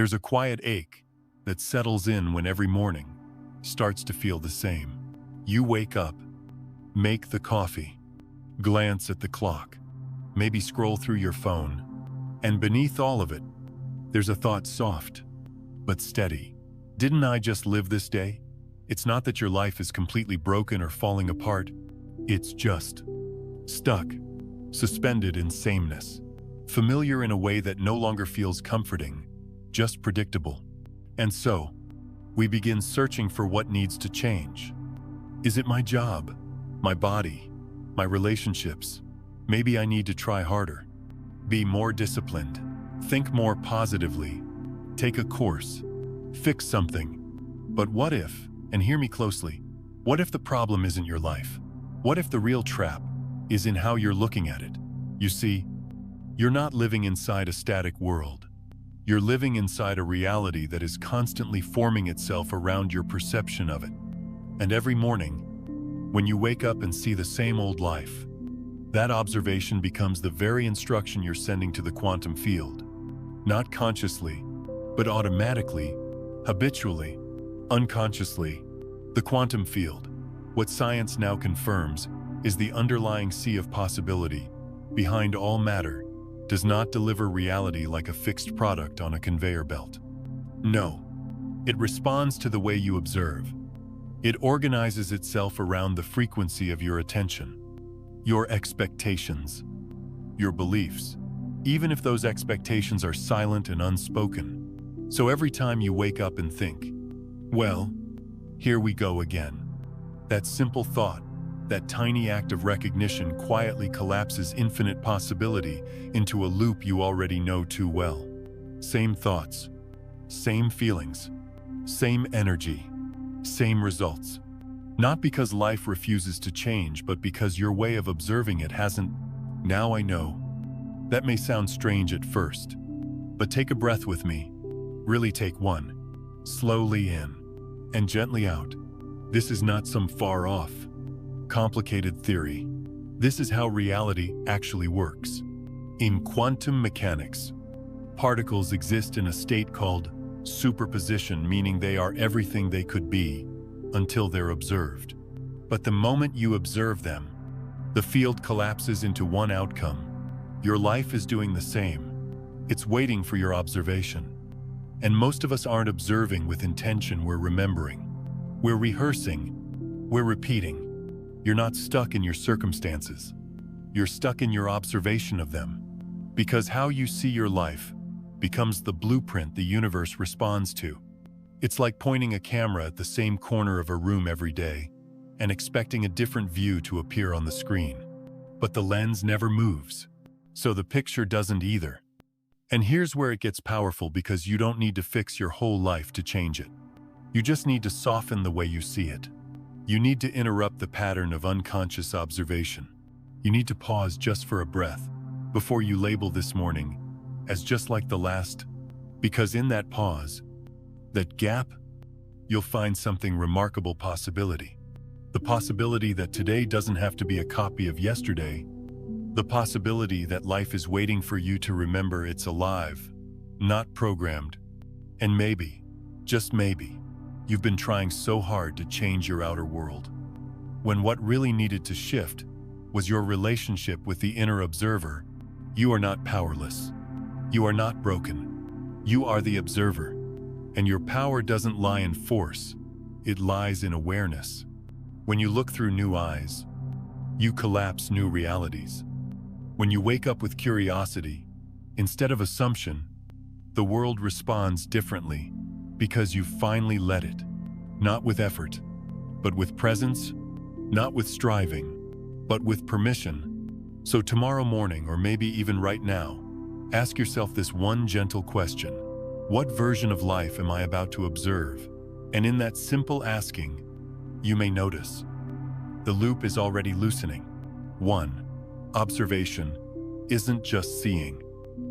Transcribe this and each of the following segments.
There's a quiet ache that settles in when every morning starts to feel the same. You wake up, make the coffee, glance at the clock, maybe scroll through your phone, and beneath all of it, there's a thought soft but steady. Didn't I just live this day? It's not that your life is completely broken or falling apart. It's just stuck, suspended in sameness, familiar in a way that no longer feels comforting, just predictable. And so, we begin searching for what needs to change. Is it my job, my body, my relationships? Maybe I need to try harder, be more disciplined, think more positively, take a course, fix something. But what if, and hear me closely, what if the problem isn't your life? What if the real trap is in how you're looking at it? You see, you're not living inside a static world. You're living inside a reality that is constantly forming itself around your perception of it. And every morning, when you wake up and see the same old life, that observation becomes the very instruction you're sending to the quantum field. Not consciously, but automatically, habitually, unconsciously. The quantum field, what science now confirms, is the underlying sea of possibility behind all matter, does not deliver reality like a fixed product on a conveyor belt. No, it responds to the way you observe. It organizes itself around the frequency of your attention, your expectations, your beliefs, even if those expectations are silent and unspoken. So every time you wake up and think, well, here we go again, that simple thought, that tiny act of recognition quietly collapses infinite possibility into a loop you already know too well. Same thoughts, same feelings, same energy, same results. Not because life refuses to change, but because your way of observing it hasn't. Now I know. That may sound strange at first, but take a breath with me. Really take one. Slowly in and gently out. This is not some far-off, complicated theory. This is how reality actually works. In quantum mechanics, particles exist in a state called superposition, meaning they are everything they could be until they're observed. But the moment you observe them, the field collapses into one outcome. Your life is doing the same. It's waiting for your observation. And most of us aren't observing with intention, we're remembering. We're rehearsing. We're repeating. You're not stuck in your circumstances. You're stuck in your observation of them. Because how you see your life becomes the blueprint the universe responds to. It's like pointing a camera at the same corner of a room every day and expecting a different view to appear on the screen. But the lens never moves, so the picture doesn't either. And here's where it gets powerful, because you don't need to fix your whole life to change it. You just need to soften the way you see it. You need to interrupt the pattern of unconscious observation. You need to pause just for a breath before you label this morning as just like the last, because in that pause, that gap, you'll find something remarkable possibility. The possibility that today doesn't have to be a copy of yesterday. The possibility that life is waiting for you to remember it's alive, not programmed. And maybe, just maybe, you've been trying so hard to change your outer world, when what really needed to shift was your relationship with the inner observer. You are not powerless. You are not broken. You are the observer. And your power doesn't lie in force. It lies in awareness. When you look through new eyes, you collapse new realities. When you wake up with curiosity, instead of assumption, the world responds differently because you finally let it. Not with effort, but with presence, not with striving, but with permission. So tomorrow morning, or maybe even right now, ask yourself this one gentle question. What version of life am I about to observe? And in that simple asking, you may notice the loop is already loosening. 1. Observation isn't just seeing.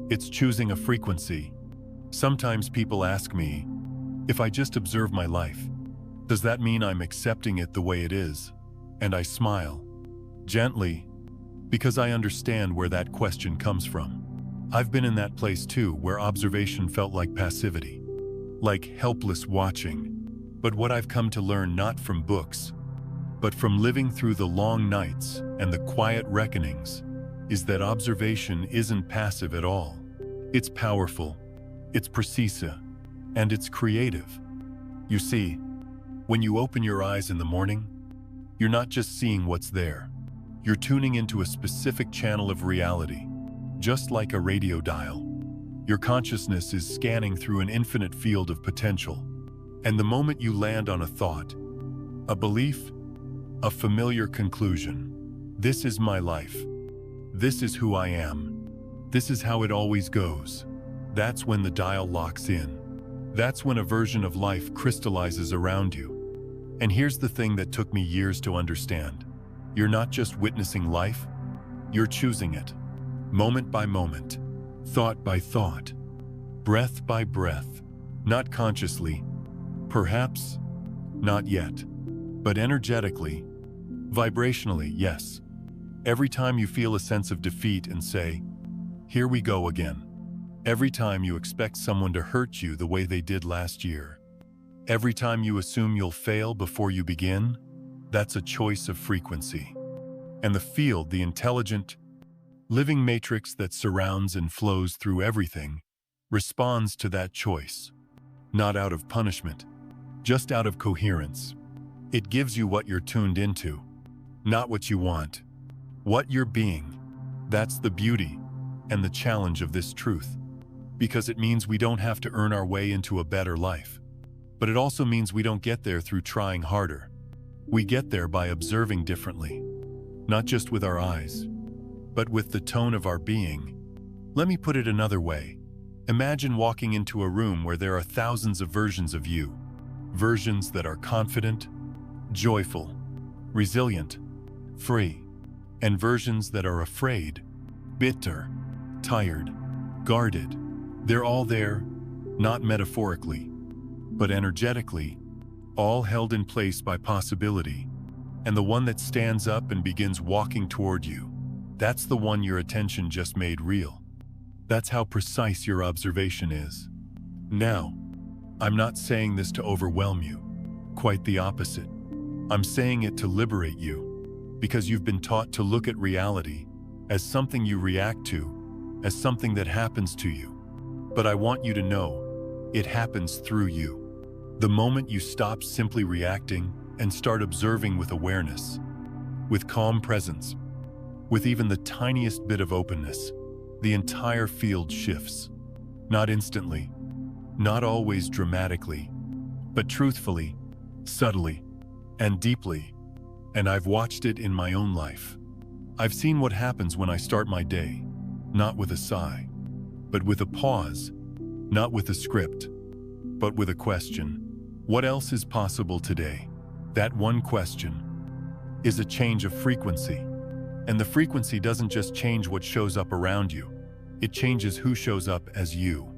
It's choosing a frequency. Sometimes people ask me, if I just observe my life, does that mean I'm accepting it the way it is? And I smile, gently, because I understand where that question comes from. I've been in that place too, where observation felt like passivity. like helpless watching. But what I've come to learn, not from books, but from living through the long nights and the quiet reckonings, is that observation isn't passive at all. It's powerful, it's precise, and it's creative. You see, when you open your eyes in the morning, you're not just seeing what's there. You're tuning into a specific channel of reality, just like a radio dial. Your consciousness is scanning through an infinite field of potential. And the moment you land on a thought, a belief, a familiar conclusion, this is my life, this is who I am, this is how it always goes, that's when the dial locks in. That's when a version of life crystallizes around you. And here's the thing that took me years to understand. You're not just witnessing life, you're choosing it. Moment by moment, thought by thought, breath by breath, not consciously, perhaps not yet, but energetically, vibrationally, yes. Every time you feel a sense of defeat and say, "Here we go again." Every time you expect someone to hurt you the way they did last year. Every time you assume you'll fail before you begin, that's a choice of frequency. And the field, the intelligent, living matrix that surrounds and flows through everything, responds to that choice. Not out of punishment, just out of coherence. It gives you what you're tuned into, not what you want. What you're being. That's the beauty and the challenge of this truth. Because it means we don't have to earn our way into a better life. But it also means we don't get there through trying harder. We get there by observing differently. Not just with our eyes, but with the tone of our being. Let me put it another way. Imagine walking into a room where there are thousands of versions of you. Versions that are confident, joyful, resilient, free. And versions that are afraid, bitter, tired, guarded. They're all there, not metaphorically, but energetically, all held in place by possibility. And the one that stands up and begins walking toward you, that's the one your attention just made real. That's how precise your observation is. Now, I'm not saying this to overwhelm you. Quite the opposite. I'm saying it to liberate you, because you've been taught to look at reality as something you react to, as something that happens to you. But I want you to know, it happens through you. The moment you stop simply reacting and start observing with awareness, with calm presence, with even the tiniest bit of openness, the entire field shifts. Not instantly, not always dramatically, but truthfully, subtly, and deeply. And I've watched it in my own life. I've seen what happens when I start my day, not with a sigh, but with a pause, not with a script, but with a question. What else is possible today? That one question is a change of frequency. And the frequency doesn't just change what shows up around you, it changes who shows up as you.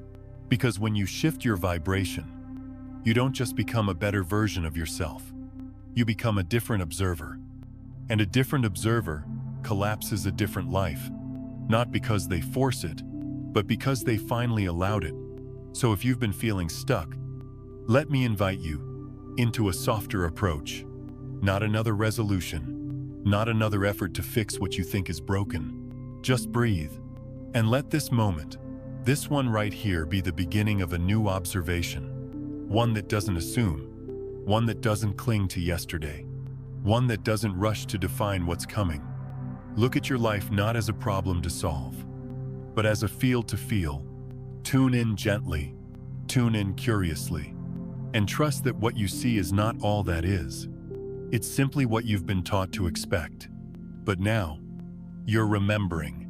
Because when you shift your vibration, you don't just become a better version of yourself, you become a different observer. And a different observer collapses a different life, not because they force it, but because they finally allowed it. So if you've been feeling stuck, let me invite you into a softer approach. Not another resolution, not another effort to fix what you think is broken. Just breathe and let this moment, this one right here, be the beginning of a new observation. One that doesn't assume, one that doesn't cling to yesterday, one that doesn't rush to define what's coming. Look at your life not as a problem to solve, but as a field to feel. Tune in gently, tune in curiously, and trust that what you see is not all that is. It's simply what you've been taught to expect. But now, you're remembering.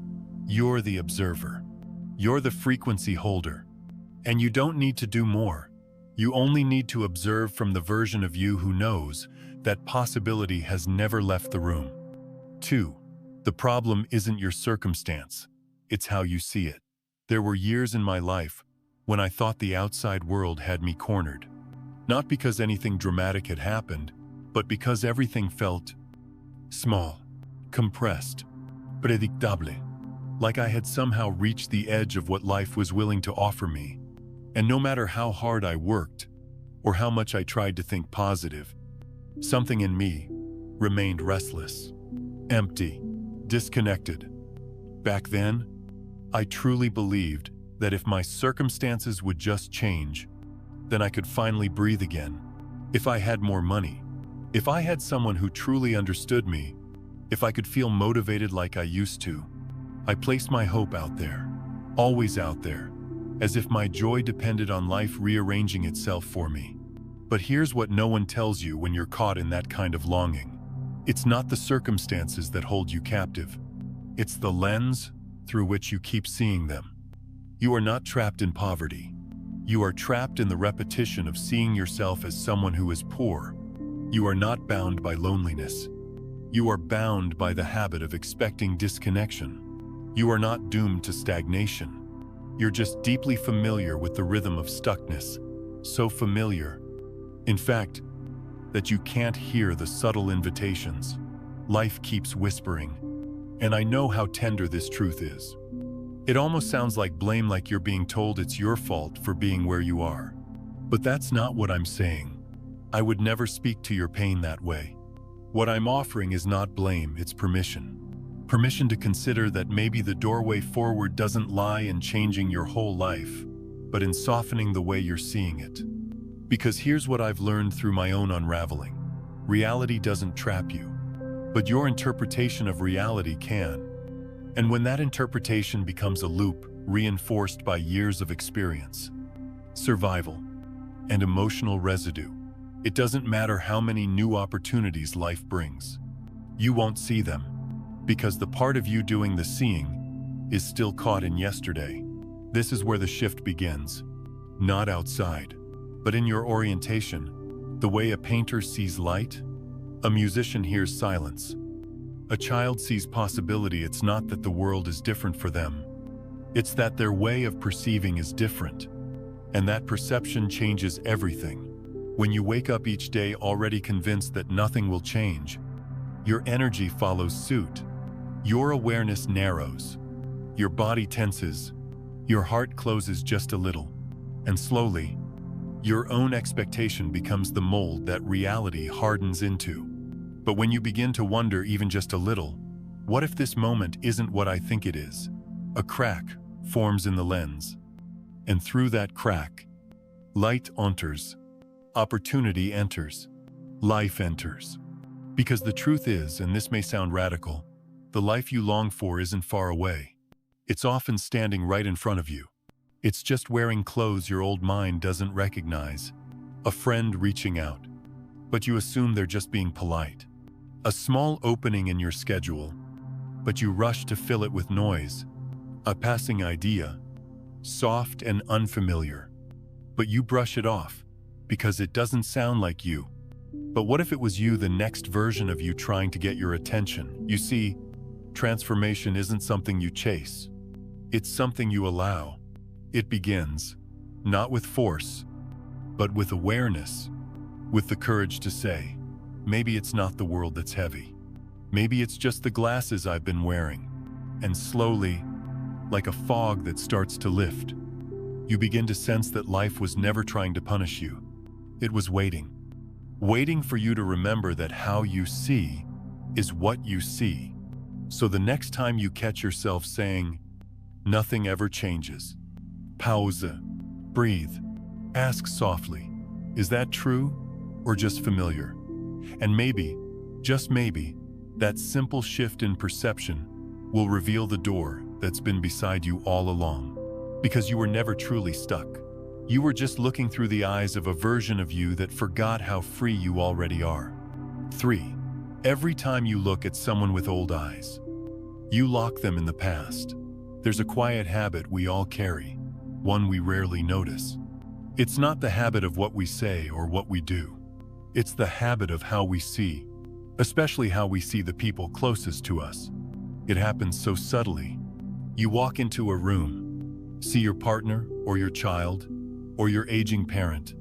You're the observer. You're the frequency holder. And you don't need to do more. You only need to observe from the version of you who knows that possibility has never left the room. 2. The problem isn't your circumstance. It's how you see it. There were years in my life when I thought the outside world had me cornered. Not because anything dramatic had happened, but because everything felt small, compressed, predictable. Like I had somehow reached the edge of what life was willing to offer me. And no matter how hard I worked, or how much I tried to think positive, something in me remained restless, empty, disconnected. Back then, I truly believed that if my circumstances would just change, then I could finally breathe again. If I had more money, if I had someone who truly understood me, if I could feel motivated like I used to, I placed my hope out there, always out there, as if my joy depended on life rearranging itself for me. But here's what no one tells you when you're caught in that kind of longing. It's not the circumstances that hold you captive. It's the lens through which you keep seeing them. You are not trapped in poverty. You are trapped in the repetition of seeing yourself as someone who is poor. You are not bound by loneliness. You are bound by the habit of expecting disconnection. You are not doomed to stagnation. You're just deeply familiar with the rhythm of stuckness, so familiar, in fact, that you can't hear the subtle invitations. Life keeps whispering, and I know how tender this truth is. It almost sounds like blame, like you're being told it's your fault for being where you are. But that's not what I'm saying. I would never speak to your pain that way. What I'm offering is not blame, it's permission. Permission to consider that maybe the doorway forward doesn't lie in changing your whole life, but in softening the way you're seeing it. Because here's what I've learned through my own unraveling. Reality doesn't trap you, but your interpretation of reality can. And when that interpretation becomes a loop reinforced by years of experience, survival, and emotional residue, it doesn't matter how many new opportunities life brings. You won't see them, because the part of you doing the seeing is still caught in yesterday. This is where the shift begins. Not outside, but in your orientation, the way a painter sees light, a musician hears silence. A child sees possibility. It's not that the world is different for them. It's that their way of perceiving is different. And that perception changes everything. When you wake up each day already convinced that nothing will change, your energy follows suit. Your awareness narrows. Your body tenses. Your heart closes just a little. And slowly, your own expectation becomes the mold that reality hardens into. But when you begin to wonder even just a little, what if this moment isn't what I think it is? A crack forms in the lens. And through that crack, light enters. Opportunity enters. Life enters. Because the truth is, and this may sound radical, the life you long for isn't far away. It's often standing right in front of you. It's just wearing clothes your old mind doesn't recognize. A friend reaching out, but you assume they're just being polite. A small opening in your schedule, but you rush to fill it with noise. A passing idea, soft and unfamiliar, but you brush it off because it doesn't sound like you. But what if it was you, the next version of you trying to get your attention? You see, transformation isn't something you chase. It's something you allow. It begins, not with force, but with awareness, with the courage to say, maybe it's not the world that's heavy. Maybe it's just the glasses I've been wearing. And slowly, like a fog that starts to lift, you begin to sense that life was never trying to punish you. It was waiting. Waiting for you to remember that how you see is what you see. So the next time you catch yourself saying, nothing ever changes, pause, breathe, ask softly, is that true or just familiar? And maybe, just maybe, that simple shift in perception will reveal the door that's been beside you all along. Because you were never truly stuck. You were just looking through the eyes of a version of you that forgot how free you already are. 3. Every time you look at someone with old eyes, you lock them in the past. There's a quiet habit we all carry, one we rarely notice. It's not the habit of what we say or what we do. It's the habit of how we see, especially how we see the people closest to us. It happens so subtly. You walk into a room, see your partner or your child or your aging parent,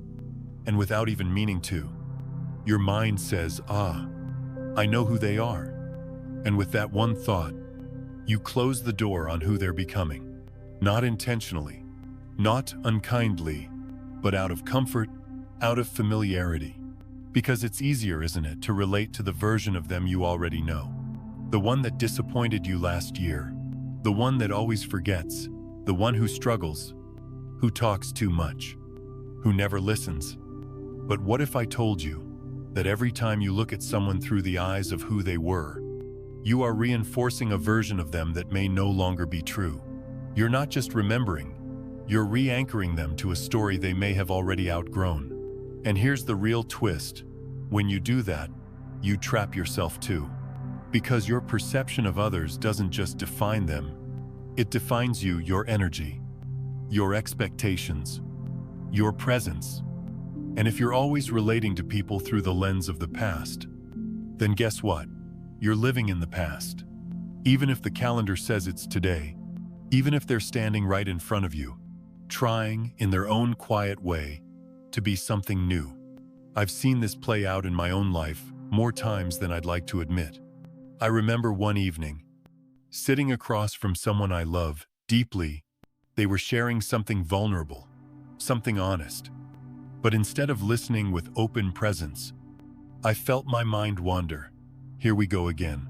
and without even meaning to, your mind says, I know who they are. And with that one thought, you close the door on who they're becoming. Not intentionally, Not unkindly, but out of comfort, out of familiarity. Because it's easier, isn't it, to relate to the version of them you already know. The one that disappointed you last year. The one that always forgets. The one who struggles. Who talks too much. Who never listens. But what if I told you that every time you look at someone through the eyes of who they were, you are reinforcing a version of them that may no longer be true? You're not just remembering, you're re-anchoring them to a story they may have already outgrown. And here's the real twist. When you do that, you trap yourself too. Because your perception of others doesn't just define them, it defines you, your energy, your expectations, your presence. And if you're always relating to people through the lens of the past, then guess what? You're living in the past. Even if the calendar says it's today, even if they're standing right in front of you, trying, in their own quiet way, to be something new. I've seen this play out in my own life more times than I'd like to admit. I remember one evening, sitting across from someone I love deeply. They were sharing something vulnerable, something honest. But instead of listening with open presence, I felt my mind wander. Here we go again.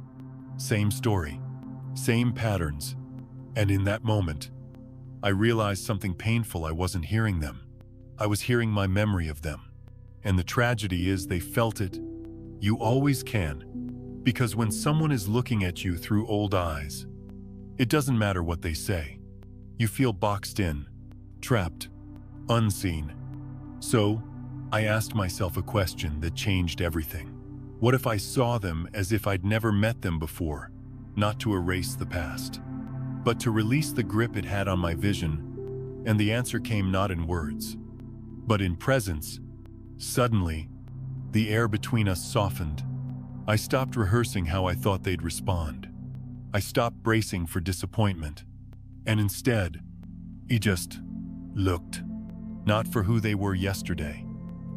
Same story, same patterns. And in that moment, I realized something painful. I wasn't hearing them. I was hearing my memory of them. And the tragedy is they felt it. You always can. Because when someone is looking at you through old eyes, it doesn't matter what they say. You feel boxed in, trapped, unseen. So, I asked myself a question that changed everything. What if I saw them as if I'd never met them before? Not to erase the past, but to release the grip it had on my vision. And the answer came not in words, but in presence. Suddenly, the air between us softened. I stopped rehearsing how I thought they'd respond. I stopped bracing for disappointment. And instead, he just looked. Not for who they were yesterday,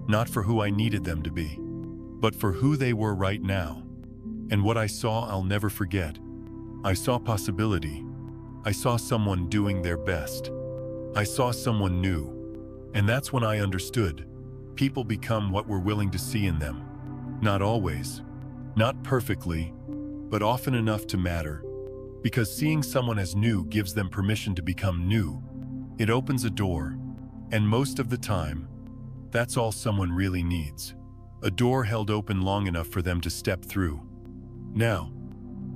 not for who I needed them to be, but for who they were right now. And what I saw, I'll never forget. I saw possibility. I saw someone doing their best. I saw someone new. And that's when I understood. People become what we're willing to see in them. Not always, not perfectly, but often enough to matter. Because seeing someone as new gives them permission to become new. It opens a door. And most of the time, that's all someone really needs. A door held open long enough for them to step through. Now,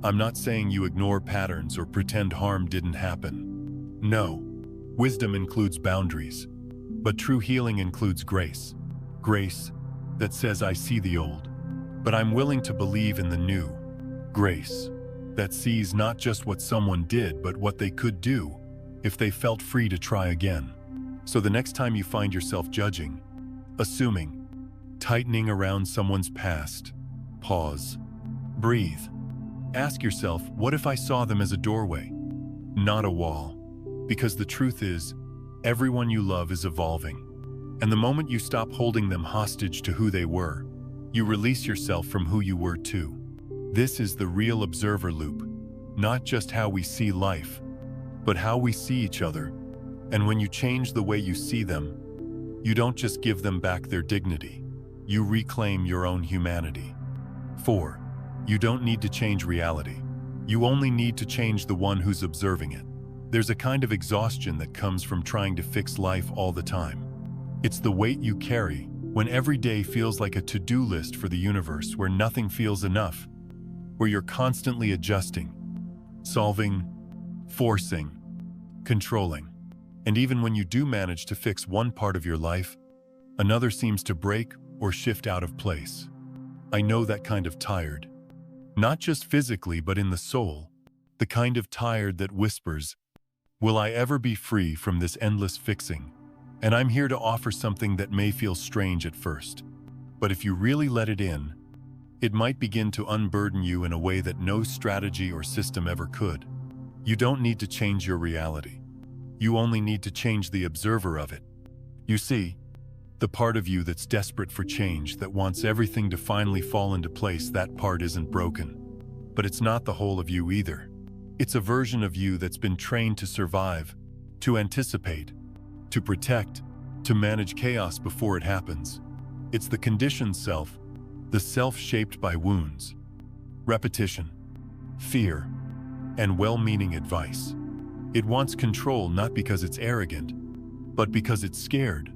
I'm not saying you ignore patterns or pretend harm didn't happen. No, wisdom includes boundaries, but true healing includes grace. Grace that says, I see the old, but I'm willing to believe in the new. Grace that sees not just what someone did, but what they could do if they felt free to try again. So the next time you find yourself judging, assuming, tightening around someone's past, pause, breathe. Ask yourself, what if I saw them as a doorway, not a wall? Because the truth is, everyone you love is evolving. And the moment you stop holding them hostage to who they were, you release yourself from who you were too. This is the real observer loop, not just how we see life, but how we see each other. And when you change the way you see them, you don't just give them back their dignity, you reclaim your own humanity. 4. You don't need to change reality. You only need to change the one who's observing it. There's a kind of exhaustion that comes from trying to fix life all the time. It's the weight you carry when every day feels like a to-do list for the universe, where nothing feels enough, where you're constantly adjusting, solving, forcing, controlling. And even when you do manage to fix one part of your life, another seems to break or shift out of place. I know that kind of tired. Not just physically, but in the soul. The kind of tired that whispers, will I ever be free from this endless fixing? And I'm here to offer something that may feel strange at first. But if you really let it in, it might begin to unburden you in a way that no strategy or system ever could. You don't need to change your reality. You only need to change the observer of it. You see, the part of you that's desperate for change, that wants everything to finally fall into place, that part isn't broken. But it's not the whole of you either. It's a version of you that's been trained to survive, to anticipate, to protect, to manage chaos before it happens. It's the conditioned self, the self shaped by wounds, repetition, fear, and well-meaning advice. It wants control not because it's arrogant, but because it's scared.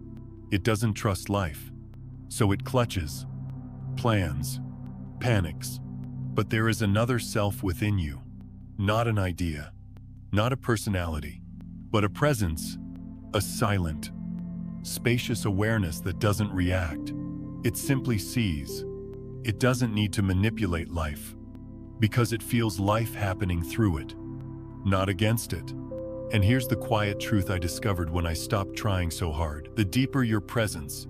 It doesn't trust life, so it clutches, plans, panics. But there is another self within you, not an idea, not a personality, but a presence, a silent, spacious awareness that doesn't react. It simply sees. It doesn't need to manipulate life, because it feels life happening through it, not against it. And here's the quiet truth I discovered when I stopped trying so hard. The deeper your presence,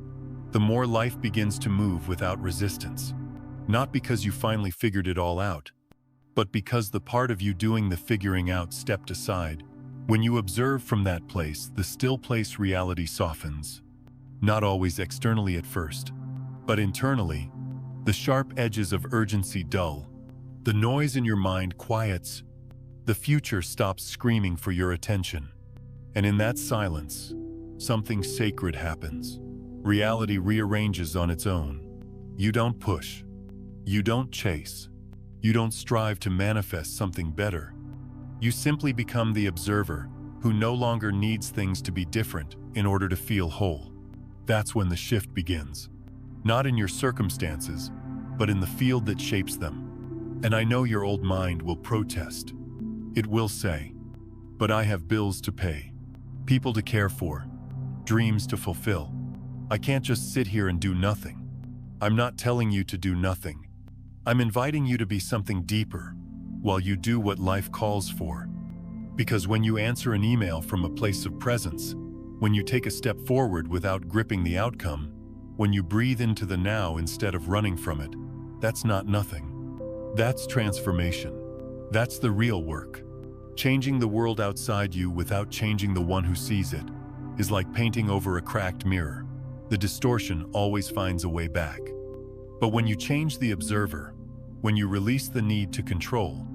the more life begins to move without resistance. Not because you finally figured it all out, but because the part of you doing the figuring out stepped aside. When you observe from that place, the still place, reality softens. Not always externally at first, but internally. The sharp edges of urgency dull. The noise in your mind quiets. The future stops screaming for your attention. And in that silence, something sacred happens. Reality rearranges on its own. You don't push. You don't chase. You don't strive to manifest something better. You simply become the observer who no longer needs things to be different in order to feel whole. That's when the shift begins. Not in your circumstances, but in the field that shapes them. And I know your old mind will protest. It will say, but I have bills to pay, people to care for, dreams to fulfill. I can't just sit here and do nothing. I'm not telling you to do nothing. I'm inviting you to be something deeper while you do what life calls for. Because when you answer an email from a place of presence, when you take a step forward without gripping the outcome, when you breathe into the now instead of running from it, that's not nothing. That's transformation. That's the real work. Changing the world outside you without changing the one who sees it is like painting over a cracked mirror. The distortion always finds a way back. But when you change the observer, when you release the need to control,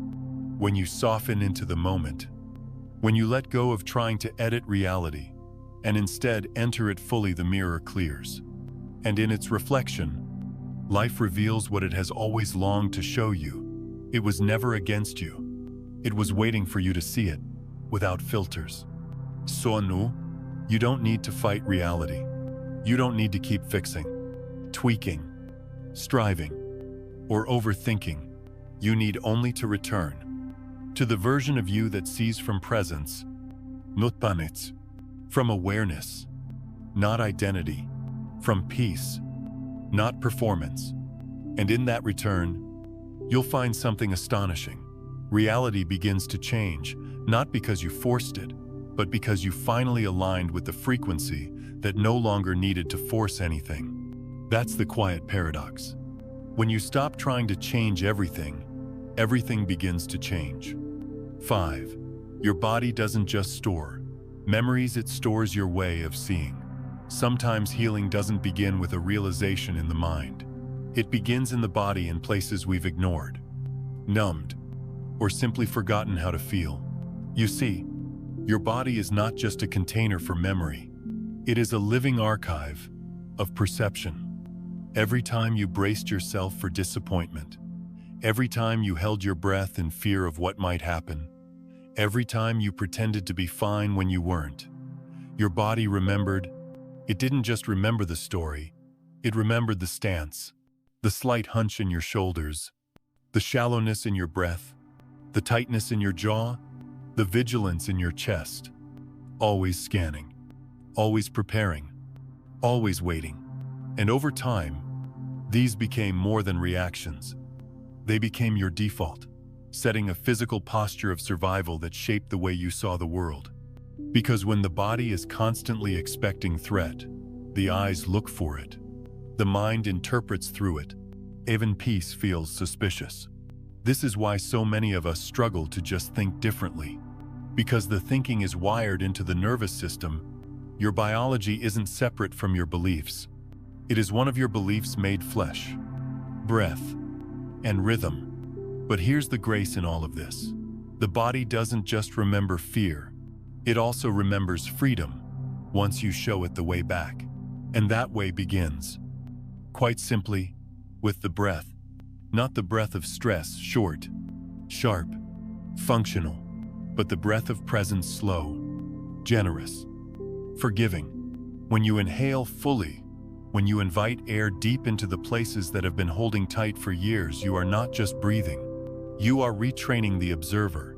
when you soften into the moment, when you let go of trying to edit reality and instead enter it fully, the mirror clears. And in its reflection, life reveals what it has always longed to show you. It was never against you. It was waiting for you to see it, without filters. So nu, you don't need to fight reality. You don't need to keep fixing, tweaking, striving, or overthinking. You need only to return to the version of you that sees from presence, nutpanits, from awareness, not identity, from peace, not performance. And in that return, you'll find something astonishing. Reality begins to change, not because you forced it, but because you finally aligned with the frequency that no longer needed to force anything. That's the quiet paradox. When you stop trying to change everything, everything begins to change. 5. Your body doesn't just store memories, it stores your way of seeing. Sometimes healing doesn't begin with a realization in the mind. It begins in the body, in places we've ignored, numbed, or simply forgotten how to feel. You see, your body is not just a container for memory. It is a living archive of perception. Every time you braced yourself for disappointment, every time you held your breath in fear of what might happen, every time you pretended to be fine when you weren't, your body remembered. It didn't just remember the story, it remembered the stance, the slight hunch in your shoulders, the shallowness in your breath, the tightness in your jaw, the vigilance in your chest. Always scanning, always preparing, always waiting. And over time, these became more than reactions. They became your default, setting a physical posture of survival that shaped the way you saw the world. Because when the body is constantly expecting threat, the eyes look for it. The mind interprets through it. Even peace feels suspicious. This is why so many of us struggle to just think differently. Because the thinking is wired into the nervous system, your biology isn't separate from your beliefs. It is one of your beliefs made flesh, breath, and rhythm. But here's the grace in all of this. The body doesn't just remember fear. It also remembers freedom. once you show it the way back. And that way begins, quite simply, with the breath. Not the breath of stress, short, sharp, functional, but the breath of presence, slow, generous, forgiving. When you inhale fully, when you invite air deep into the places that have been holding tight for years, you are not just breathing. You are retraining the observer,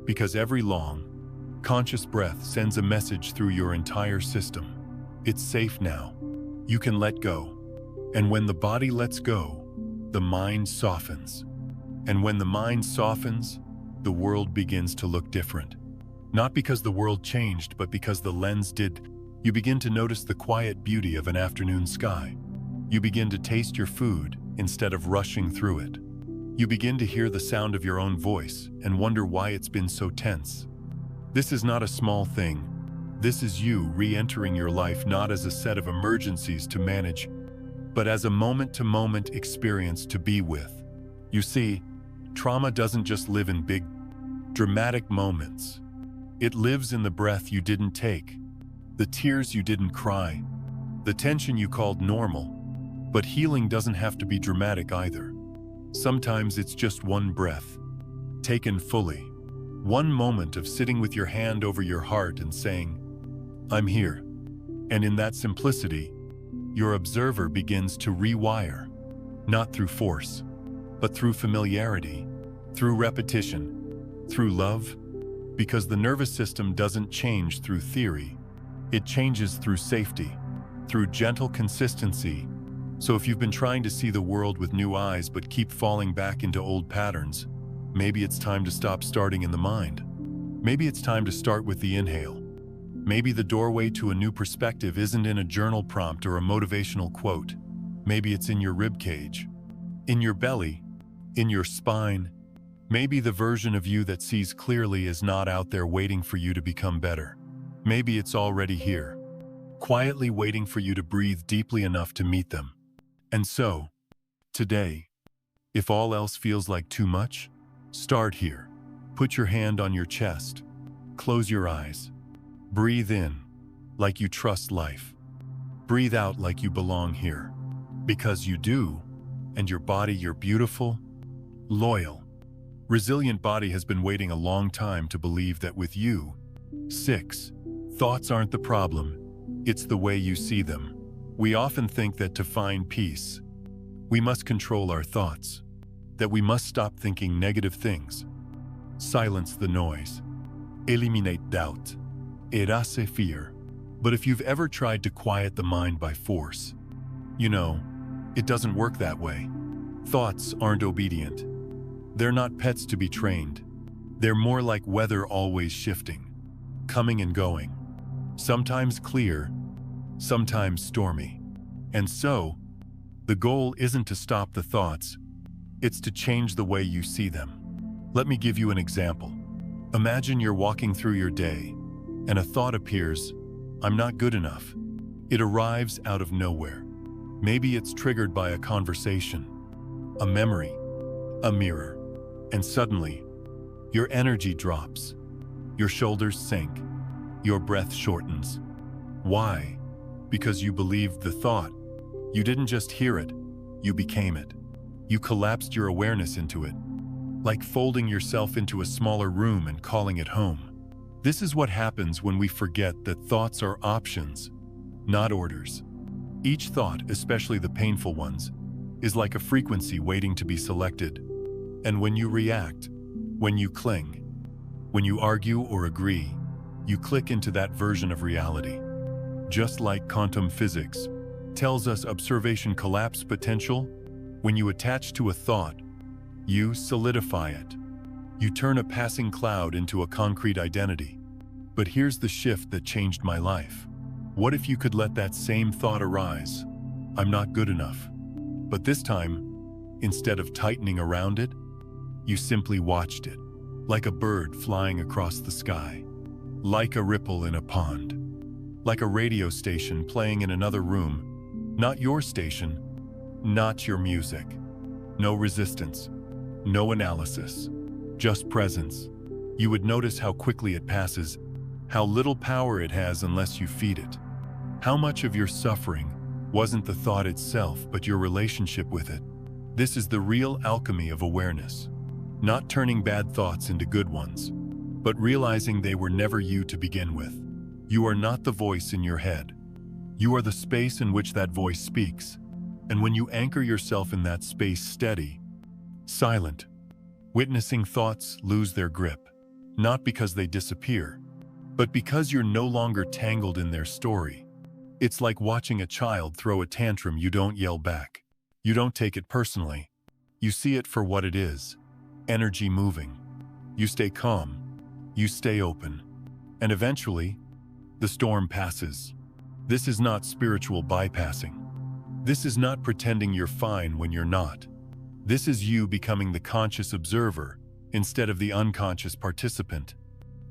because every long, conscious breath sends a message through your entire system. It's safe now. You can let go. And when the body lets go, the mind softens. And when the mind softens, the world begins to look different. Not because the world changed, but because the lens did. You begin to notice the quiet beauty of an afternoon sky. You begin to taste your food instead of rushing through it. You begin to hear the sound of your own voice and wonder why it's been so tense. This is not a small thing. This is you re-entering your life not as a set of emergencies to manage, but as a moment-to-moment experience to be with. You see, trauma doesn't just live in big, dramatic moments. It lives in the breath you didn't take, the tears you didn't cry, the tension you called normal. But healing doesn't have to be dramatic either. Sometimes it's just one breath, taken fully. One moment of sitting with your hand over your heart and saying, "I'm here." And in that simplicity, your observer begins to rewire, not through force, but through familiarity, through repetition, through love, because the nervous system doesn't change through theory. It changes through safety, through gentle consistency. So if you've been trying to see the world with new eyes but keep falling back into old patterns, maybe it's time to stop starting in the mind. Maybe it's time to start with the inhale. Maybe the doorway to a new perspective isn't in a journal prompt or a motivational quote. Maybe it's in your rib cage, in your belly, in your spine. Maybe the version of you that sees clearly is not out there waiting for you to become better. Maybe it's already here, quietly waiting for you to breathe deeply enough to meet them. And so, today, if all else feels like too much, start here. Put your hand on your chest. Close your eyes. Breathe in like you trust life. Breathe out like you belong here. Because you do, and your body, your beautiful, loyal, resilient body has been waiting a long time to believe that with you. 6. Thoughts aren't the problem. It's the way you see them. We often think that to find peace, we must control our thoughts, that we must stop thinking negative things, silence the noise, eliminate doubt, erase fear. But if you've ever tried to quiet the mind by force, you know, it doesn't work that way. Thoughts aren't obedient. They're not pets to be trained. They're more like weather, always shifting, coming and going, sometimes clear, sometimes stormy. And so, the goal isn't to stop the thoughts, it's to change the way you see them. Let me give you an example. Imagine you're walking through your day, and a thought appears, "I'm not good enough." It arrives out of nowhere. Maybe it's triggered by a conversation, a memory, a mirror, and suddenly, your energy drops, your shoulders sink, your breath shortens. Why? Because you believed the thought. You didn't just hear it, you became it. You collapsed your awareness into it, like folding yourself into a smaller room and calling it home. This is what happens when we forget that thoughts are options, not orders. Each thought, especially the painful ones, is like a frequency waiting to be selected. And when you react, when you cling, when you argue or agree, you click into that version of reality. Just like quantum physics tells us observation collapse potential, when you attach to a thought, you solidify it. You turn a passing cloud into a concrete identity. But here's the shift that changed my life. What if you could let that same thought arise? "I'm not good enough." But this time, instead of tightening around it, you simply watched it, like a bird flying across the sky, like a ripple in a pond, like a radio station playing in another room. Not your station, not your music. No resistance, no analysis, just presence. You would notice how quickly it passes, how little power it has unless you feed it. How much of your suffering wasn't the thought itself, but your relationship with it? This is the real alchemy of awareness. Not turning bad thoughts into good ones, but realizing they were never you to begin with. You are not the voice in your head. You are the space in which that voice speaks. And when you anchor yourself in that space steady, silent, witnessing thoughts lose their grip, not because they disappear, but because you're no longer tangled in their story. It's like watching a child throw a tantrum. You don't yell back. You don't take it personally. You see it for what it is. Energy moving. You stay calm. You stay open. And eventually, the storm passes. This is not spiritual bypassing. This is not pretending you're fine when you're not. This is you becoming the conscious observer instead of the unconscious participant.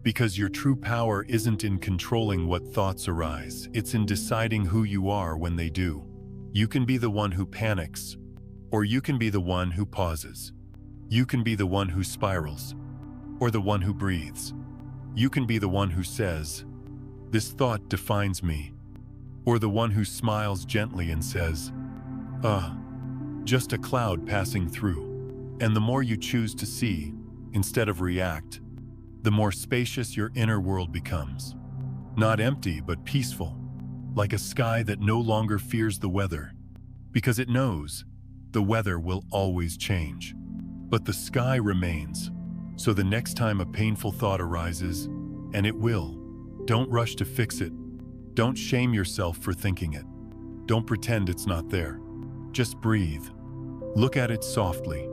Because your true power isn't in controlling what thoughts arise, it's in deciding who you are when they do. You can be the one who panics, or you can be the one who pauses. You can be the one who spirals, or the one who breathes. You can be the one who says, "This thought defines me," or the one who smiles gently and says, just a cloud passing through." And the more you choose to see, instead of react, the more spacious your inner world becomes. Not empty, but peaceful, like a sky that no longer fears the weather, because it knows the weather will always change. But the sky remains, so the next time a painful thought arises, and it will, don't rush to fix it. Don't shame yourself for thinking it. Don't pretend it's not there. Just breathe. Look at it softly,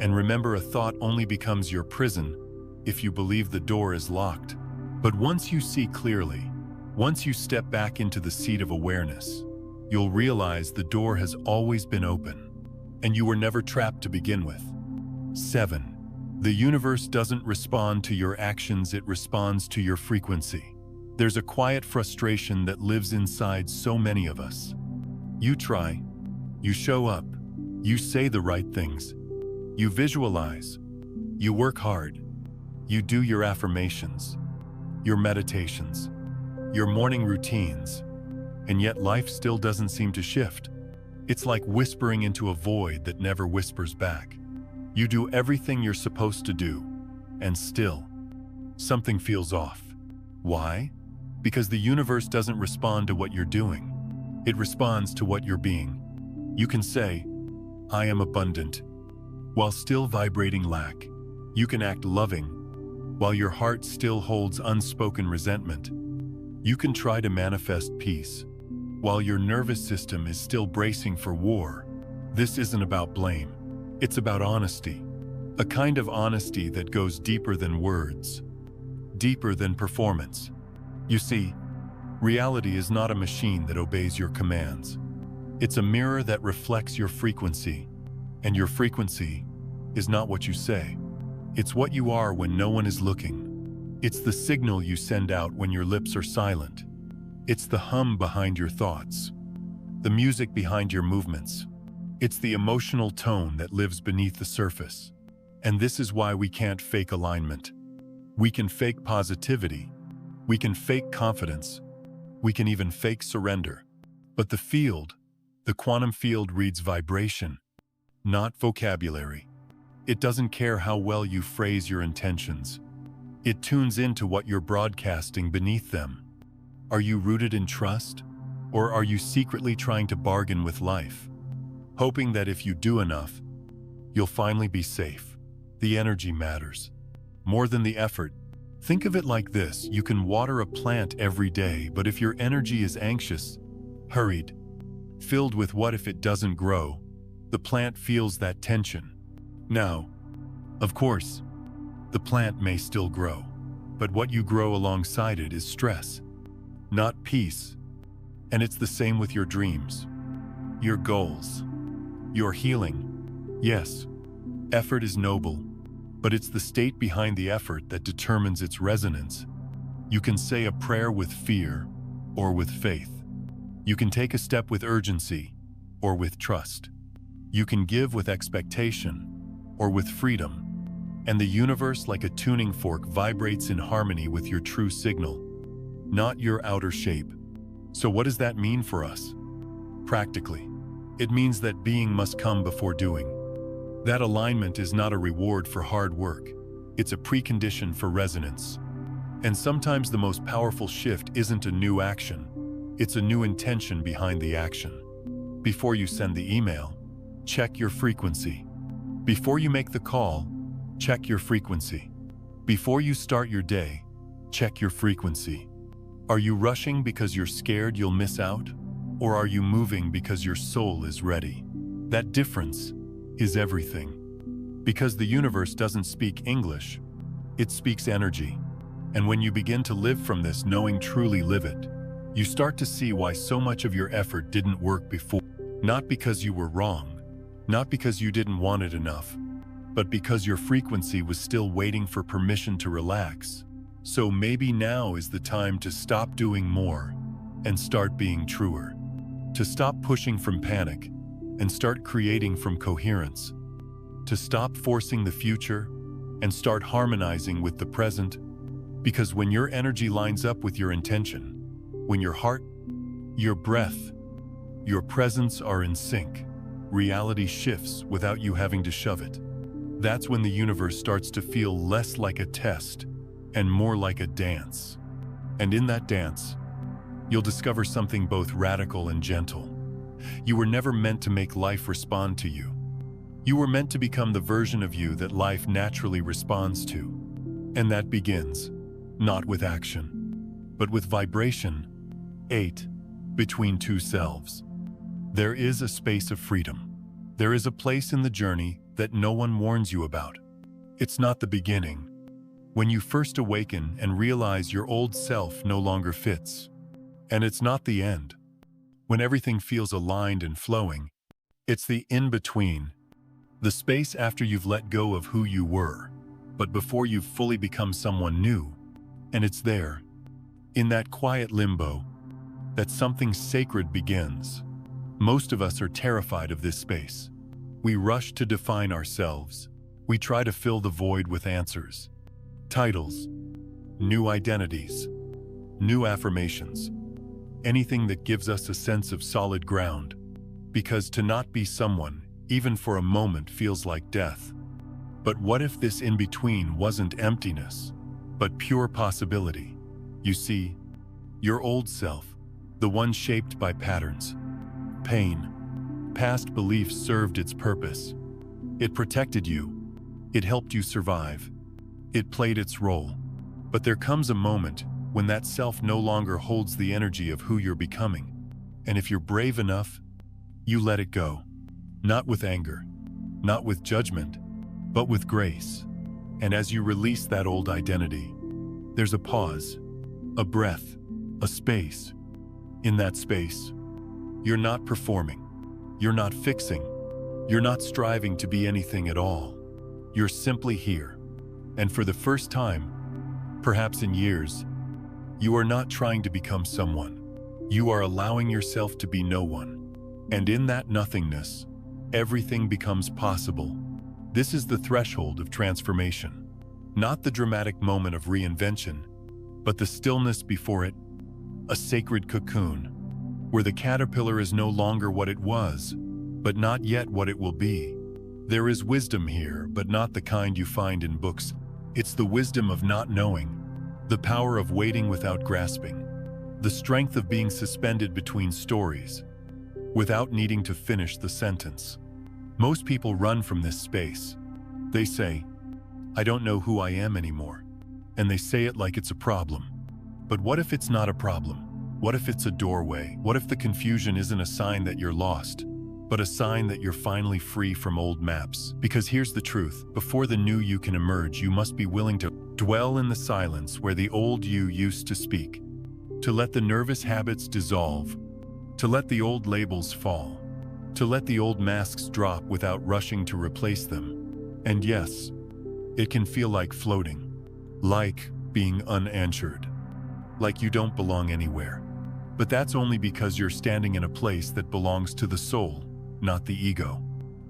and remember, a thought only becomes your prison if you believe the door is locked. But once you see clearly, once you step back into the seat of awareness, you'll realize the door has always been open, and you were never trapped to begin with. 7. The universe doesn't respond to your actions, it responds to your frequency. There's a quiet frustration that lives inside so many of us. You try, you show up, you say the right things, you visualize, you work hard, you do your affirmations, your meditations, your morning routines, and yet life still doesn't seem to shift. It's like whispering into a void that never whispers back. You do everything you're supposed to do, and still, something feels off. Why? Because the universe doesn't respond to what you're doing. It responds to what you're being. You can say, "I am abundant," while still vibrating lack. You can act loving, while your heart still holds unspoken resentment. You can try to manifest peace, while your nervous system is still bracing for war. This isn't about blame. It's about honesty. A kind of honesty that goes deeper than words, deeper than performance. You see, reality is not a machine that obeys your commands. It's a mirror that reflects your frequency, and your frequency is not what you say. It's what you are when no one is looking. It's the signal you send out when your lips are silent. It's the hum behind your thoughts, the music behind your movements. It's the emotional tone that lives beneath the surface. And this is why we can't fake alignment. We can fake positivity. We can fake confidence. We can even fake surrender. But the quantum field reads vibration, not vocabulary. It doesn't care how well you phrase your intentions. It tunes into what you're broadcasting beneath them. Are you rooted in trust? Or are you secretly trying to bargain with life, hoping that if you do enough, you'll finally be safe? The energy matters more than the effort. Think of it like this: you can water a plant every day, but if your energy is anxious, hurried, filled with what if it doesn't grow, the plant feels that tension. Now, of course, the plant may still grow, but what you grow alongside it is stress, not peace. And it's the same with your dreams, your goals, your healing. Yes, effort is noble, but it's the state behind the effort that determines its resonance. You can say a prayer with fear or with faith. You can take a step with urgency or with trust. You can give with expectation or with freedom. And the universe, like a tuning fork, vibrates in harmony with your true signal, not your outer shape, So what does that mean for us? Practically, it means that being must come before doing. That alignment is not a reward for hard work. It's a precondition for resonance. And sometimes the most powerful shift isn't a new action. It's a new intention behind the action. Before you send the email, check your frequency. Before you make the call, check your frequency. Before you start your day, check your frequency. Are you rushing because you're scared you'll miss out? Or are you moving because your soul is ready? That difference is everything. Because the universe doesn't speak English, it speaks energy. And when you begin to live from this knowing, truly live it, you start to see why so much of your effort didn't work before. Not because you were wrong, not because you didn't want it enough, but because your frequency was still waiting for permission to relax. So maybe now is the time to stop doing more and start being truer. To stop pushing from panic and start creating from coherence. To stop forcing the future and start harmonizing with the present. Because when your energy lines up with your intention, when your heart, your breath, your presence are in sync, reality shifts without you having to shove it. That's when the universe starts to feel less like a test and more like a dance. And in that dance, you'll discover something both radical and gentle. You were never meant to make life respond to you. You were meant to become the version of you that life naturally responds to. And that begins, not with action, but with vibration. 8. Between two selves. There is a space of freedom. There is a place in the journey that no one warns you about. It's not the beginning, when you first awaken and realize your old self no longer fits. And it's not the end, when everything feels aligned and flowing. It's the in-between, the space after you've let go of who you were, but before you've fully become someone new. And it's there, in that quiet limbo, that something sacred begins. Most of us are terrified of this space. We rush to define ourselves. We try to fill the void with answers, titles, new identities, new affirmations, anything that gives us a sense of solid ground. Because to not be someone, even for a moment, feels like death. But what if this in-between wasn't emptiness, but pure possibility? You see, your old self, the one shaped by patterns, pain, past beliefs, served its purpose. It protected you. It helped you survive. It played its role. But there comes a moment when that self no longer holds the energy of who you're becoming. And if you're brave enough, you let it go. Not with anger, not with judgment, but with grace. And as you release that old identity, there's a pause, a breath, a space. In that space, you're not performing, you're not fixing, you're not striving to be anything at all. You're simply here. And for the first time, perhaps in years, you are not trying to become someone. You are allowing yourself to be no one. And in that nothingness, everything becomes possible. This is the threshold of transformation. Not the dramatic moment of reinvention, but the stillness before it, a sacred cocoon, where the caterpillar is no longer what it was, but not yet what it will be. There is wisdom here, but not the kind you find in books. It's the wisdom of not knowing, the power of waiting without grasping, the strength of being suspended between stories, without needing to finish the sentence. Most people run from this space. They say, "I don't know who I am anymore." And they say it like it's a problem. But what if it's not a problem? What if it's a doorway? What if the confusion isn't a sign that you're lost, but a sign that you're finally free from old maps? Because here's the truth: before the new you can emerge, you must be willing to dwell in the silence where the old you used to speak, to let the nervous habits dissolve, to let the old labels fall, to let the old masks drop without rushing to replace them. And yes, it can feel like floating, like being unanswered, like you don't belong anywhere. But that's only because you're standing in a place that belongs to the soul, not the ego.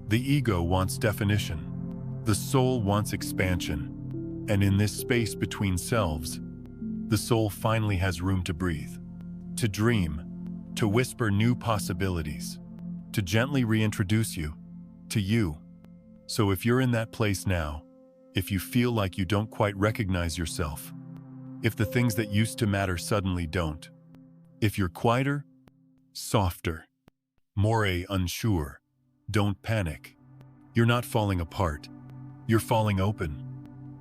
The ego wants definition. The soul wants expansion. And in this space between selves, the soul finally has room to breathe, to dream, to whisper new possibilities, to gently reintroduce you to you. So if you're in that place now, if you feel like you don't quite recognize yourself, if the things that used to matter suddenly don't, if you're quieter, softer, more unsure, don't panic. You're not falling apart. You're falling open.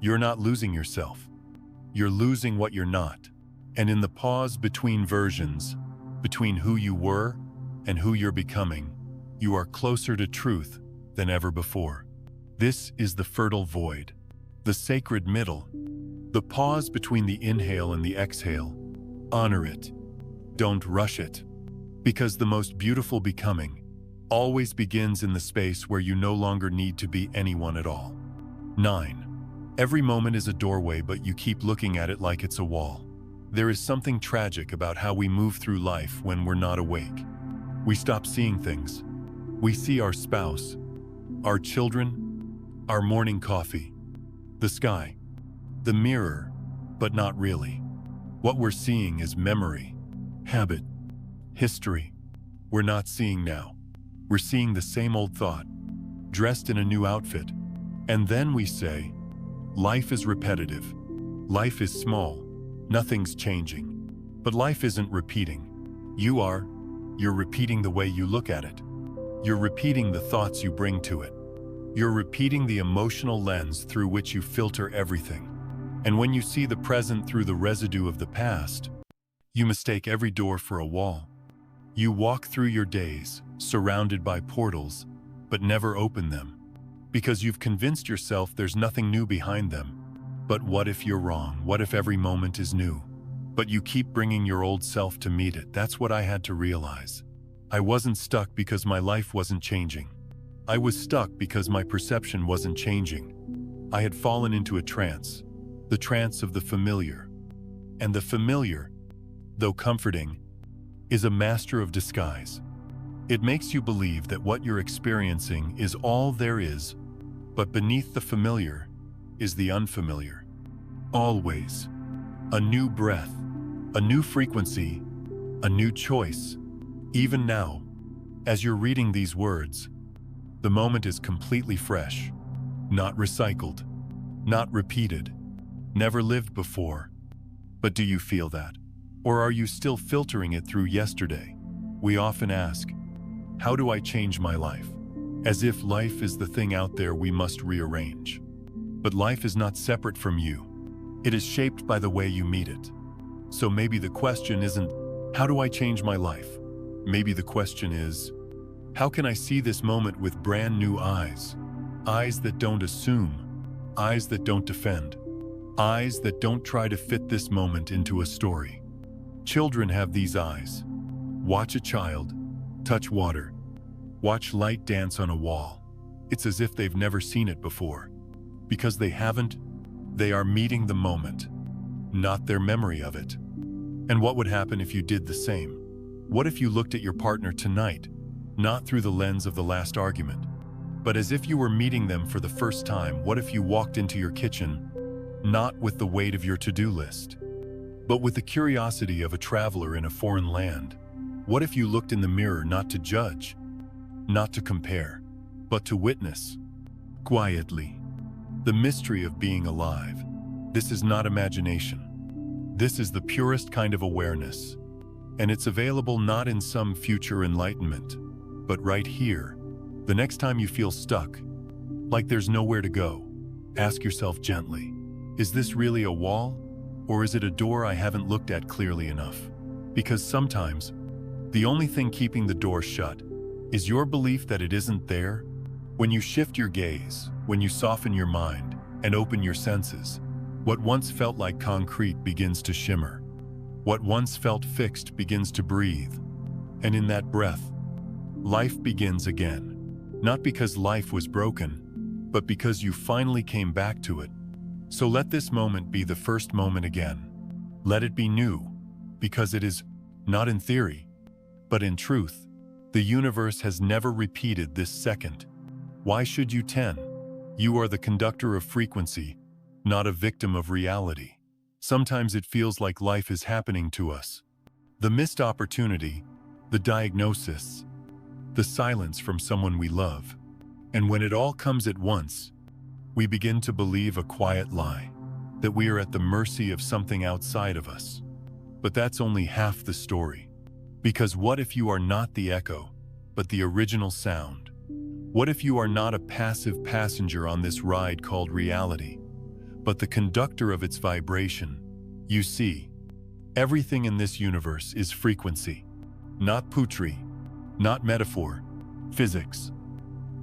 You're not losing yourself. You're losing what you're not. And in the pause between versions, between who you were and who you're becoming, you are closer to truth than ever before. This is the fertile void, the sacred middle, the pause between the inhale and the exhale. Honor it. Don't rush it. Because the most beautiful becoming always begins in the space where you no longer need to be anyone at all. 9. Every moment is a doorway, but you keep looking at it like it's a wall. There is something tragic about how we move through life when we're not awake. We stop seeing things. We see our spouse, our children, our morning coffee, the sky, the mirror, but not really. What we're seeing is memory, habit, history. We're not seeing now. We're seeing the same old thought, dressed in a new outfit. And then we say, life is repetitive. Life is small. Nothing's changing. But life isn't repeating. You are. You're repeating the way you look at it. You're repeating the thoughts you bring to it. You're repeating the emotional lens through which you filter everything. And when you see the present through the residue of the past, you mistake every door for a wall. You walk through your days, surrounded by portals, but never open them, because you've convinced yourself there's nothing new behind them. But what if you're wrong? What if every moment is new? But you keep bringing your old self to meet it. That's what I had to realize. I wasn't stuck because my life wasn't changing. I was stuck because my perception wasn't changing. I had fallen into a trance, the trance of the familiar. And the familiar, though comforting, is a master of disguise. It makes you believe that what you're experiencing is all there is, but beneath the familiar is the unfamiliar. Always. A new breath, a new frequency, a new choice. Even now, as you're reading these words, the moment is completely fresh, not recycled, not repeated, never lived before. But do you feel that? Or are you still filtering it through yesterday? We often ask, how do I change my life? As if life is the thing out there we must rearrange. But life is not separate from you. It is shaped by the way you meet it. So maybe the question isn't, how do I change my life? Maybe the question is, how can I see this moment with brand new eyes? Eyes that don't assume, eyes that don't defend, eyes that don't try to fit this moment into a story. Children have these eyes. Watch a child, touch water, watch light dance on a wall. It's as if they've never seen it before. Because they haven't, they are meeting the moment, not their memory of it. And what would happen if you did the same? What if you looked at your partner tonight, not through the lens of the last argument, but as if you were meeting them for the first time? What if you walked into your kitchen, not with the weight of your to-do list, but with the curiosity of a traveler in a foreign land? What if you looked in the mirror not to judge, not to compare, but to witness, quietly, the mystery of being alive? This is not imagination. This is the purest kind of awareness. And it's available not in some future enlightenment, but right here. The next time you feel stuck, like there's nowhere to go, ask yourself gently, is this really a wall? Or is it a door I haven't looked at clearly enough? Because sometimes, the only thing keeping the door shut is your belief that it isn't there. When you shift your gaze, when you soften your mind and open your senses, what once felt like concrete begins to shimmer. What once felt fixed begins to breathe. And in that breath, life begins again. Not because life was broken, but because you finally came back to it. So let this moment be the first moment again. Let it be new, because it is, not in theory, but in truth. The universe has never repeated this second. Why should you 10? You are the conductor of frequency, not a victim of reality. Sometimes it feels like life is happening to us. The missed opportunity, the diagnosis, the silence from someone we love. And when it all comes at once, we begin to believe a quiet lie, that we are at the mercy of something outside of us. But that's only half the story. Because what if you are not the echo, but the original sound? What if you are not a passive passenger on this ride called reality, but the conductor of its vibration? You see, everything in this universe is frequency, not poetry, not metaphor, physics.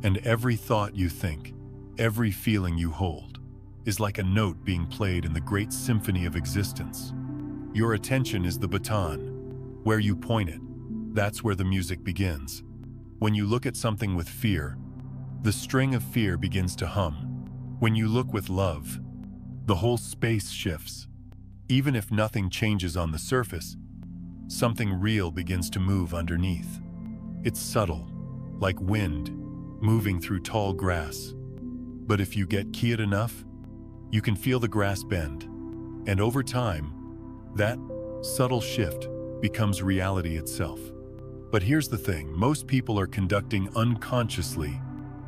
And every thought you think, every feeling you hold, is like a note being played in the great symphony of existence. Your attention is the baton. Where you point it, that's where the music begins. When you look at something with fear, the string of fear begins to hum. When you look with love, the whole space shifts. Even if nothing changes on the surface, something real begins to move underneath. It's subtle, like wind moving through tall grass. But if you get keyed enough, you can feel the grass bend. And over time, that subtle shift becomes reality itself. But here's the thing, most people are conducting unconsciously.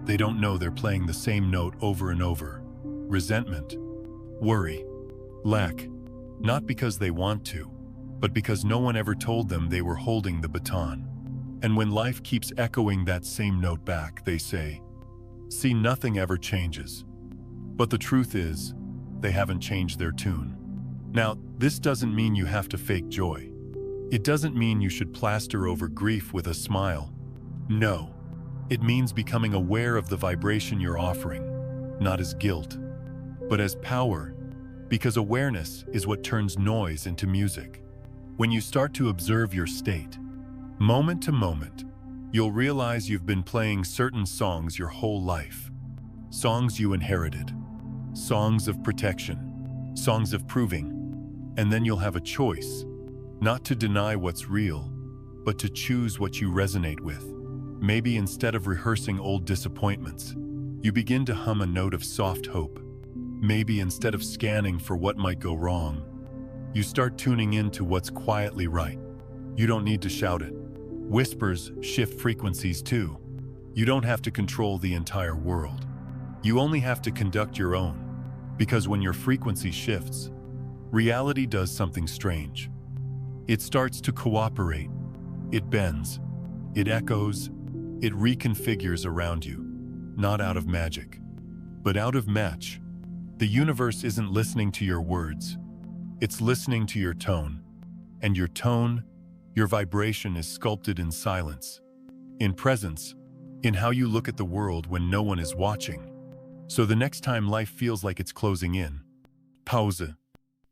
They don't know they're playing the same note over and over. Resentment, worry, lack, not because they want to, but because no one ever told them they were holding the baton. And when life keeps echoing that same note back, they say, "See, nothing ever changes." But the truth is, they haven't changed their tune. Now, this doesn't mean you have to fake joy. It doesn't mean you should plaster over grief with a smile. No, it means becoming aware of the vibration you're offering, not as guilt, but as power, because awareness is what turns noise into music. When you start to observe your state, moment to moment, you'll realize you've been playing certain songs your whole life. Songs you inherited, songs of protection, songs of proving. And then you'll have a choice, not to deny what's real, but to choose what you resonate with. Maybe instead of rehearsing old disappointments, you begin to hum a note of soft hope. Maybe instead of scanning for what might go wrong, you start tuning into what's quietly right. You don't need to shout it. Whispers shift frequencies too. You don't have to control the entire world. You only have to conduct your own. Because when your frequency shifts, reality does something strange. It starts to cooperate. It bends. It echoes. It reconfigures around you. Not out of magic, but out of match. The universe isn't listening to your words. It's listening to your tone. And your tone, your vibration is sculpted in silence, in presence, in how you look at the world when no one is watching. So the next time life feels like it's closing in, pause.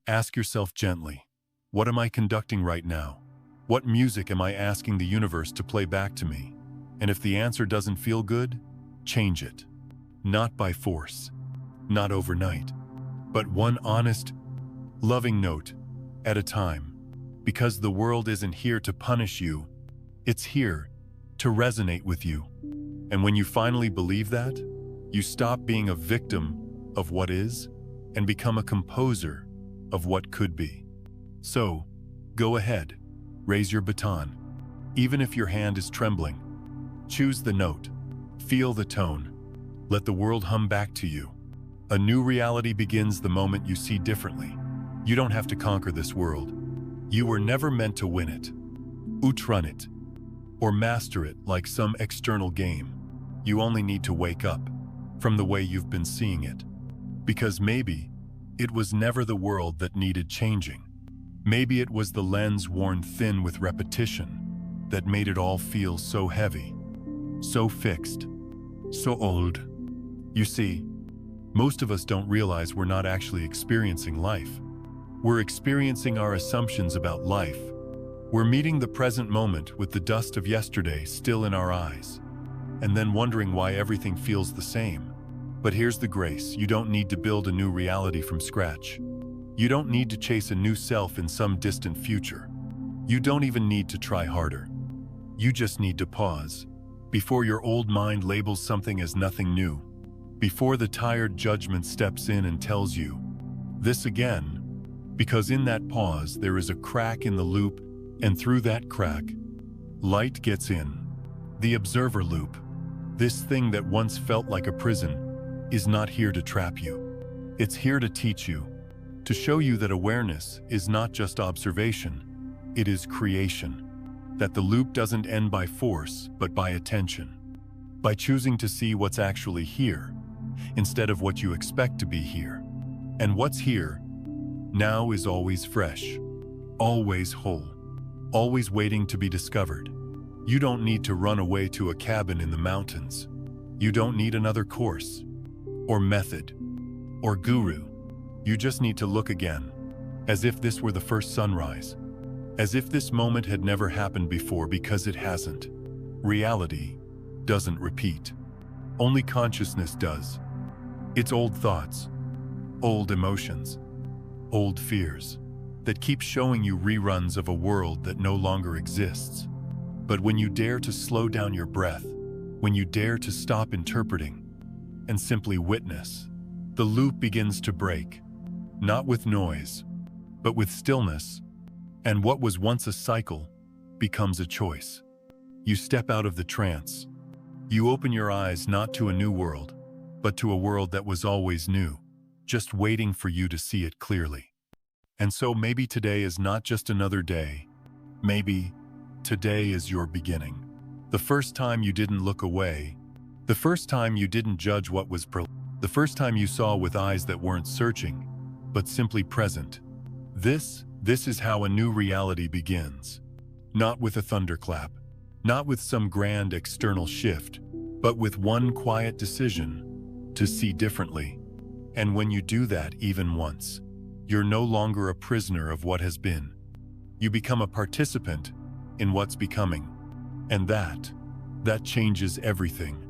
Ask yourself gently, what am I conducting right now? What music am I asking the universe to play back to me? And if the answer doesn't feel good, change it. Not by force, not overnight, but one honest, loving note at a time. Because the world isn't here to punish you, it's here to resonate with you. And when you finally believe that, you stop being a victim of what is and become a composer of what could be. So, go ahead, raise your baton. Even if your hand is trembling, choose the note, feel the tone, let the world hum back to you. A new reality begins the moment you see differently. You don't have to conquer this world. You were never meant to win it, outrun it, or master it like some external game. You only need to wake up from the way you've been seeing it. Because maybe it was never the world that needed changing. Maybe it was the lens worn thin with repetition that made it all feel so heavy, so fixed, so old. You see, most of us don't realize we're not actually experiencing life. We're experiencing our assumptions about life. We're meeting the present moment with the dust of yesterday still in our eyes, and then wondering why everything feels the same. But here's the grace: you don't need to build a new reality from scratch. You don't need to chase a new self in some distant future. You don't even need to try harder. You just need to pause before your old mind labels something as nothing new, before the tired judgment steps in and tells you, this again, because in that pause there is a crack in the loop, and through that crack, Light gets in. The observer loop. This thing that once felt like a prison is not here to trap you. It's here to teach you, to show you that awareness is not just observation, it is creation. That the loop doesn't end by force, but by attention. By choosing to see what's actually here, instead of what you expect to be here. And what's here now is always fresh, always whole, always waiting to be discovered. You don't need to run away to a cabin in the mountains. You don't need another course, or method, or guru. You just need to look again, as if this were the first sunrise, as if this moment had never happened before, because it hasn't. Reality doesn't repeat. Only consciousness does. It's old thoughts, old emotions, old fears that keep showing you reruns of a world that no longer exists. But when you dare to slow down your breath, when you dare to stop interpreting and simply witness, the loop begins to break, not with noise, but with stillness, and what was once a cycle becomes a choice. You step out of the trance. You open your eyes not to a new world, but to a world that was always new, just waiting for you to see it clearly. And so maybe today is not just another day. Maybe today is your beginning. The first time you didn't look away. The first time you didn't judge what was the first time you saw with eyes that weren't searching, but simply present. This is how a new reality begins. Not with a thunderclap, not with some grand external shift, but with one quiet decision to see differently. And when you do that even once, you're no longer a prisoner of what has been. You become a participant in what's becoming. And that changes everything.